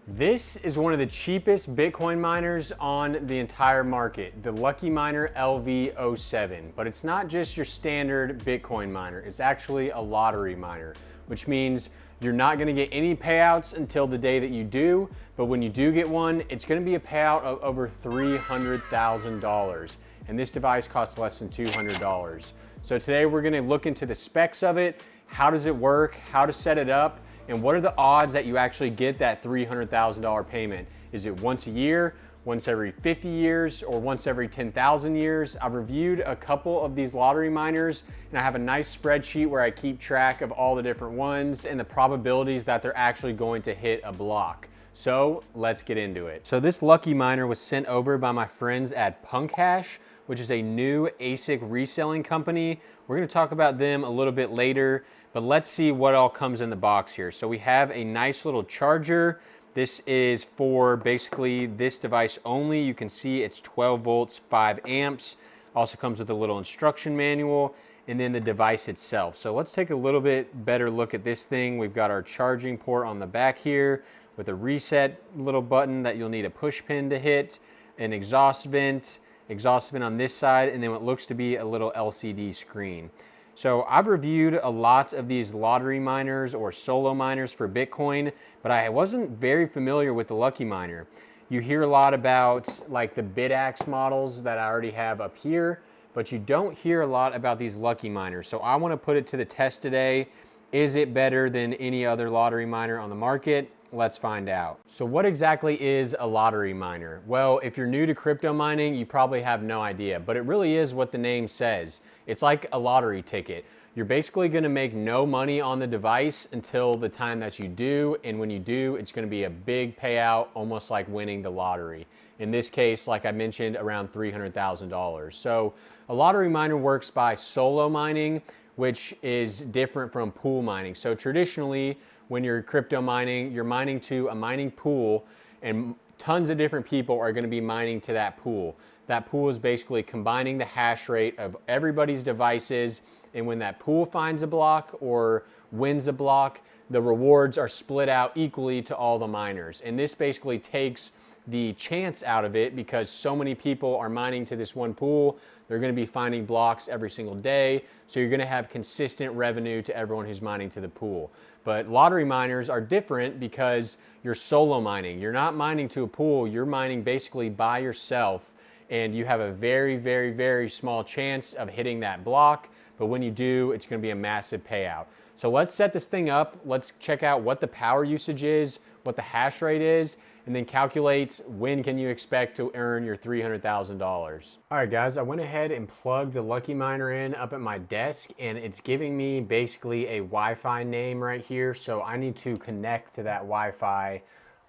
This is one of the cheapest Bitcoin miners on the entire market, the Lucky Miner LV07. But it's not just your standard Bitcoin miner, it's actually a lottery miner, which means you're not gonna get any payouts until the day that you do, but when you do get one, it's gonna be a payout of over $300,000. And this device costs less than $200. So today we're gonna look into the specs of it, how does it work, how to set it up, and what are the odds that you actually get that $300,000 payment? Is it once a year, once every 50 years, or once every 10,000 years? I've reviewed a couple of these lottery miners, and I have a nice spreadsheet where I keep track of all the different ones and the probabilities that they're actually going to hit a block. So let's get into it. So this Lucky Miner was sent over by my friends at PunkHash, which is a new ASIC reselling company. We're gonna talk about them a little bit later, but let's see what all comes in the box here. So we have a nice little charger. This is for basically this device only. You can see it's 12 volts, 5 amps. Also comes with a little instruction manual and then the device itself. So let's take a little bit better look at this thing. We've got our charging port on the back here with a reset little button that you'll need a push pin to hit, an exhaust vent on this side, and then what looks to be a little LCD screen. So I've reviewed a lot of these lottery miners or solo miners for Bitcoin, but I wasn't very familiar with the Lucky Miner. You hear a lot about like the BitAxe models that I already have up here, but you don't hear a lot about these Lucky Miners. So I want to put it to the test today. Is it better than any other lottery miner on the market? Let's find out. So what exactly is a lottery miner? Well, if you're new to crypto mining, you probably have no idea, but it really is what the name says. It's like a lottery ticket. You're basically gonna make no money on the device until the time that you do, and when you do, it's gonna be a big payout, almost like winning the lottery. In this case, like I mentioned, around $300,000. So a lottery miner works by solo mining, which is different from pool mining. So traditionally, when you're crypto mining, you're mining to a mining pool, and tons of different people are gonna be mining to that pool. That pool is basically combining the hash rate of everybody's devices, and when that pool finds a block or wins a block, the rewards are split out equally to all the miners. And this basically takes the chance out of it because so many people are mining to this one pool. They're gonna be finding blocks every single day. So you're gonna have consistent revenue to everyone who's mining to the pool. But lottery miners are different because you're solo mining. You're not mining to a pool, you're mining basically by yourself, and you have a very, very, very small chance of hitting that block. But when you do, it's gonna be a massive payout. So let's set this thing up. Let's check out what the power usage is, what the hash rate is, and then calculate when can you expect to earn your $300,000. All right, guys, I went ahead and plugged the Lucky Miner in up at my desk, and it's giving me basically a Wi-Fi name right here. So I need to connect to that Wi-Fi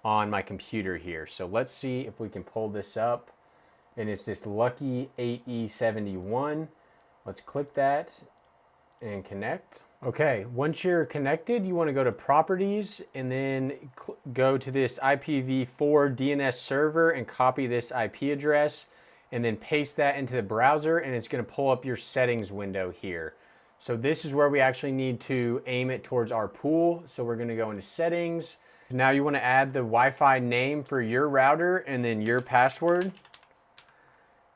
on my computer here. So let's see if we can pull this up. And it's this Lucky 8E71. Let's click that and connect. Okay, once you're connected, you want to go to properties and then go to this IPv4 DNS server and copy this IP address and then paste that into the browser, and it's going to pull up your settings window here. So this is where we actually need to aim it towards our pool. So we're going to go into settings. Now you want to add the Wi-Fi name for your router and then your password.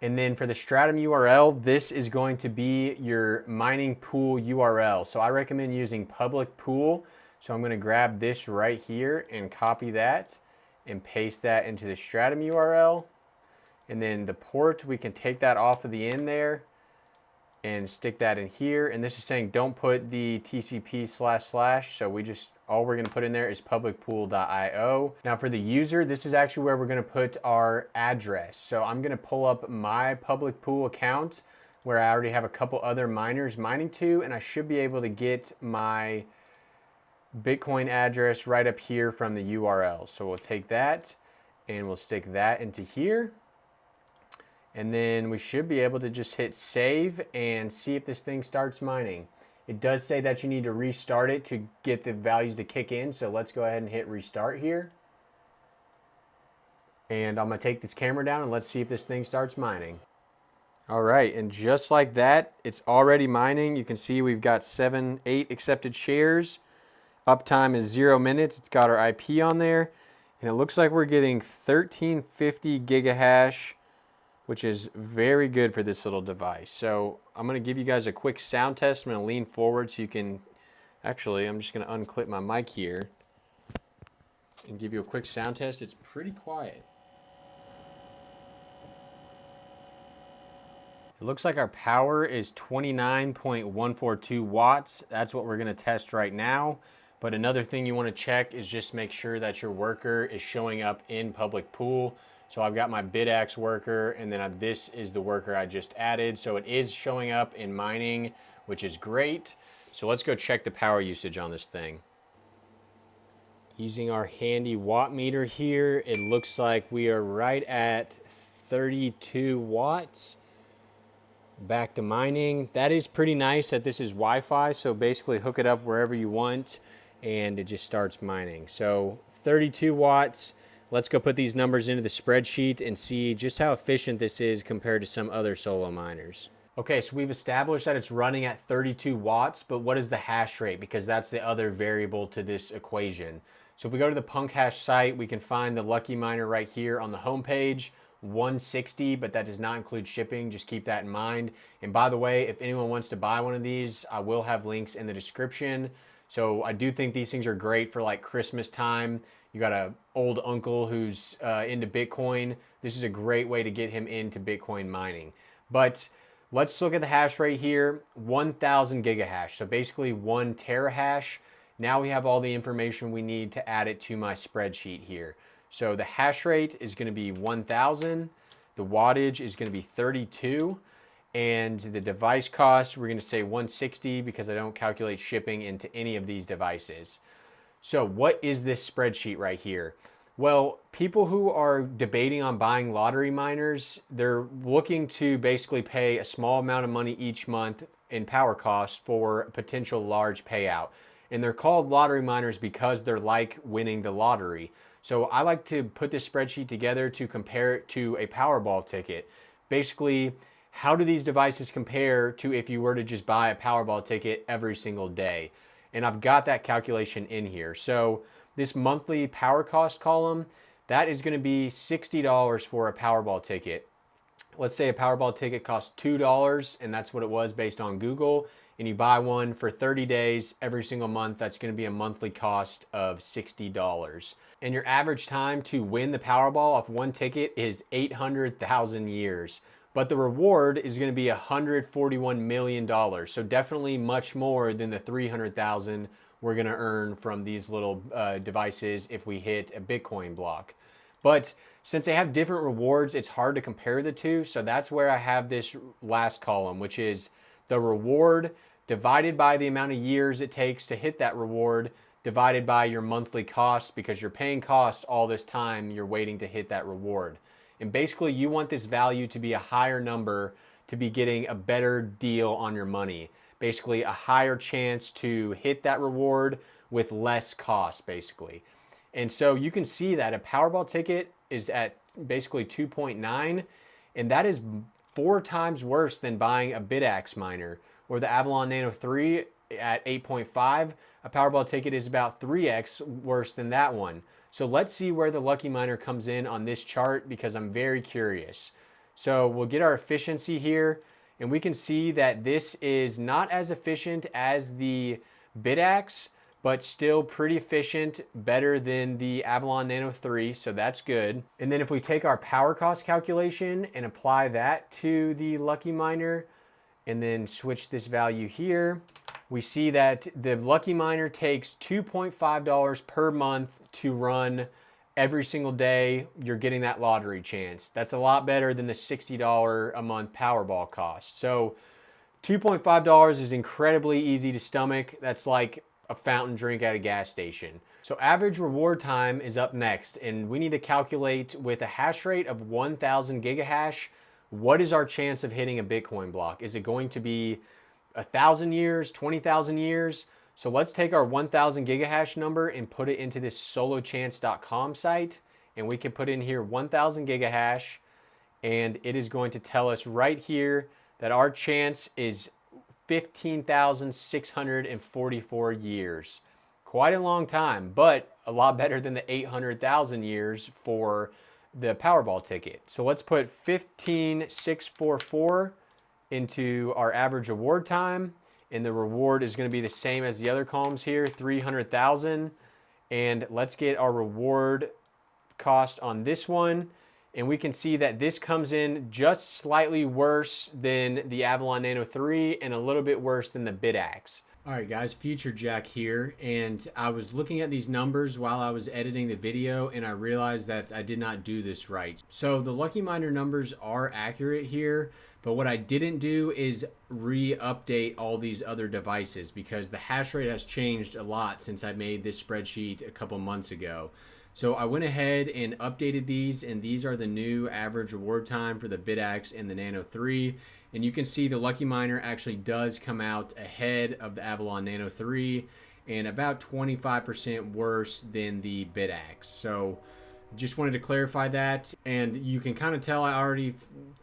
And then for the Stratum URL, this is going to be your mining pool URL. So I recommend using public pool. So I'm going to grab this right here and copy that and paste that into the Stratum URL. And then the port, we can take that off of the end there and stick that in here. And this is saying don't put the TCP//. So all we're gonna put in there is publicpool.io. Now for the user, this is actually where we're gonna put our address. So I'm gonna pull up my public pool account where I already have a couple other miners mining to, and I should be able to get my Bitcoin address right up here from the URL. So we'll take that and we'll stick that into here. And then we should be able to just hit save and see if this thing starts mining. It does say that you need to restart it to get the values to kick in. So let's go ahead and hit restart here. And I'm gonna take this camera down and let's see if this thing starts mining. All right, and just like that, it's already mining. You can see we've got 8 accepted shares. Uptime is 0 minutes. It's got our IP on there. And it looks like we're getting 1350 gigahash, which is very good for this little device. So I'm gonna give you guys a quick sound test. I'm gonna lean forward so you can, actually, I'm just gonna unclip my mic here and give you a quick sound test. It's pretty quiet. It looks like our power is 29.142 watts. That's what we're gonna test right now. But another thing you wanna check is just make sure that your worker is showing up in public pool. So I've got my Bidax worker, and then this is the worker I just added. So it is showing up in mining, which is great. So let's go check the power usage on this thing. Using our handy watt meter here, it looks like we are right at 32 watts. Back to mining. That is pretty nice that this is Wi-Fi, so basically hook it up wherever you want and it just starts mining. So 32 watts. Let's go put these numbers into the spreadsheet and see just how efficient this is compared to some other solo miners. Okay, so we've established that it's running at 32 watts, but what is the hash rate? Because that's the other variable to this equation. So if we go to the PunkHash site, we can find the Lucky Miner right here on the home page. 160, but that does not include shipping. Just keep that in mind. And by the way, if anyone wants to buy one of these, I will have links in the description. So I do think these things are great for like Christmas time. You got an old uncle who's into Bitcoin. This is a great way to get him into Bitcoin mining. But let's look at the hash rate here, 1000 gigahash. So basically 1 terahash. Now we have all the information we need to add it to my spreadsheet here. So the hash rate is going to be 1000, the wattage is going to be 32, and the device cost, we're going to say 160 because I don't calculate shipping into any of these devices. So what is this spreadsheet right here? Well, people who are debating on buying lottery miners, they're looking to basically pay a small amount of money each month in power costs for a potential large payout. And they're called lottery miners because they're like winning the lottery. So I like to put this spreadsheet together to compare it to a Powerball ticket. Basically, how do these devices compare to if you were to just buy a Powerball ticket every single day? And I've got that calculation in here. So this monthly power cost column, that is going to be $60 for a Powerball ticket. Let's say a Powerball ticket costs $2, and that's what it was based on Google, and you buy one for 30 days every single month, that's going to be a monthly cost of $60. And your average time to win the Powerball off one ticket is 800,000 years. But the reward is going to be $141 million. So definitely much more than the 300,000 we're going to earn from these little devices if we hit a Bitcoin block. But since they have different rewards, it's hard to compare the two. So that's where I have this last column, which is the reward divided by the amount of years it takes to hit that reward divided by your monthly cost, because you're paying cost all this time you're waiting to hit that reward. And basically you want this value to be a higher number to be getting a better deal on your money. Basically a higher chance to hit that reward with less cost basically. And so you can see that a Powerball ticket is at basically 2.9, and that is 4 times worse than buying a Bidax miner. Or the Avalon Nano 3 at 8.5, a Powerball ticket is about 3x worse than that one. So let's see where the Lucky Miner comes in on this chart, because I'm very curious. So we'll get our efficiency here, and we can see that this is not as efficient as the Bidax, but still pretty efficient, better than the Avalon Nano 3, so that's good. And then if we take our power cost calculation and apply that to the Lucky Miner, and then switch this value here, we see that the Lucky Miner takes $2.5 per month to run every single day. You're getting that lottery chance. That's a lot better than the $60 a month Powerball cost. So $2.5 is incredibly easy to stomach. That's like a fountain drink at a gas station. So average reward time is up next, and we need to calculate with a hash rate of 1000 gigahash, what is our chance of hitting a Bitcoin block? Is it going to be 1,000 years, 20,000 years? So let's take our 1000 gigahash number and put it into this solochance.com site, and we can put in here 1000 gigahash, and it is going to tell us right here that our chance is 15,644 years. quite a long time, but a lot better than the 800,000 years for the Powerball ticket. So let's put 15,644 into our average award time, and the reward is going to be the same as the other columns here, 300,000. And let's get our reward cost on this one, and we can see that this comes in just slightly worse than the Avalon Nano 3 and a little bit worse than the BitAxe. All right, guys, Future Jack here, and I was looking at these numbers while I was editing the video, and I realized that I did not do this right. So the Lucky Miner numbers are accurate here, but what I didn't do is re-update all these other devices because the hash rate has changed a lot since I made this spreadsheet a couple months ago. So I went ahead and updated these, and these are the new average reward time for the BitAxe and the Nano 3. And you can see the Lucky Miner actually does come out ahead of the Avalon Nano 3 and about 25% worse than the BitAxe. So just wanted to clarify that. And you can kind of tell I already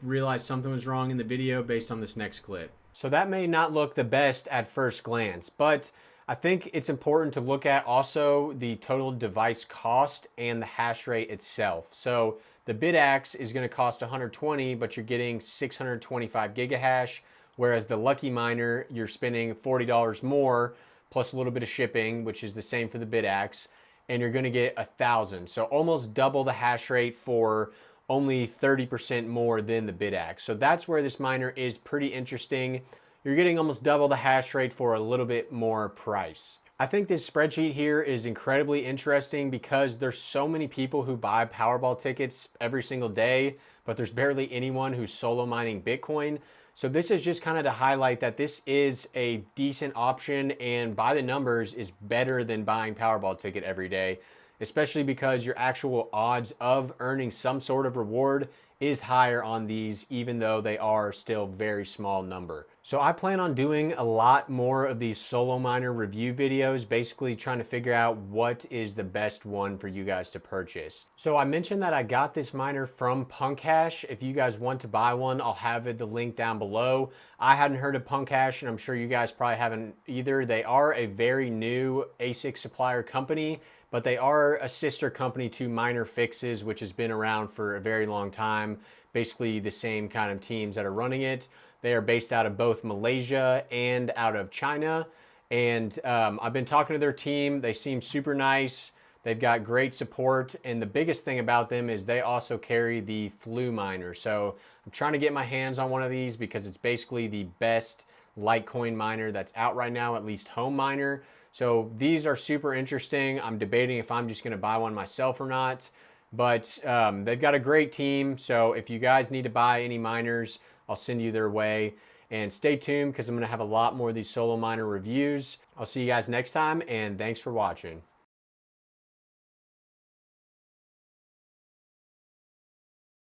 realized something was wrong in the video based on this next clip. So that may not look the best at first glance, but I think it's important to look at also the total device cost and the hash rate itself. So the BitAxe is going to cost 120, but you're getting 625 gigahash, whereas the Lucky Miner, you're spending $40 more plus a little bit of shipping, which is the same for the BitAxe, and you're going to get 1,000. So almost double the hash rate for only 30% more than the BitAxe. So that's where this miner is pretty interesting. You're getting almost double the hash rate for a little bit more price. I think this spreadsheet here is incredibly interesting because there's so many people who buy Powerball tickets every single day, but there's barely anyone who's solo mining Bitcoin. So this is just kind of to highlight that this is a decent option, and by the numbers is better than buying Powerball ticket every day, especially because your actual odds of earning some sort of reward is higher on these, even though they are still very small number. So I plan on doing a lot more of these solo miner review videos, basically trying to figure out what is the best one for you guys to purchase. So I mentioned that I got this miner from Punkhash. If you guys want to buy one, I'll have the link down below. I hadn't heard of Punkhash, and I'm sure you guys probably haven't either. They are a very new ASIC supplier company, but they are a sister company to Miner Fixes, which has been around for a very long time. Basically the same kind of teams that are running it. They are based out of both Malaysia and out of China. And I've been talking to their team. They seem super nice. They've got great support. And the biggest thing about them is they also carry the Flu miner. So I'm trying to get my hands on one of these because it's basically the best Litecoin miner that's out right now, at least home miner. So these are super interesting. I'm debating if I'm just going to buy one myself or not, but they've got a great team. So if you guys need to buy any miners, I'll send you their way. And stay tuned because I'm going to have a lot more of these solo miner reviews. I'll see you guys next time, and thanks for watching.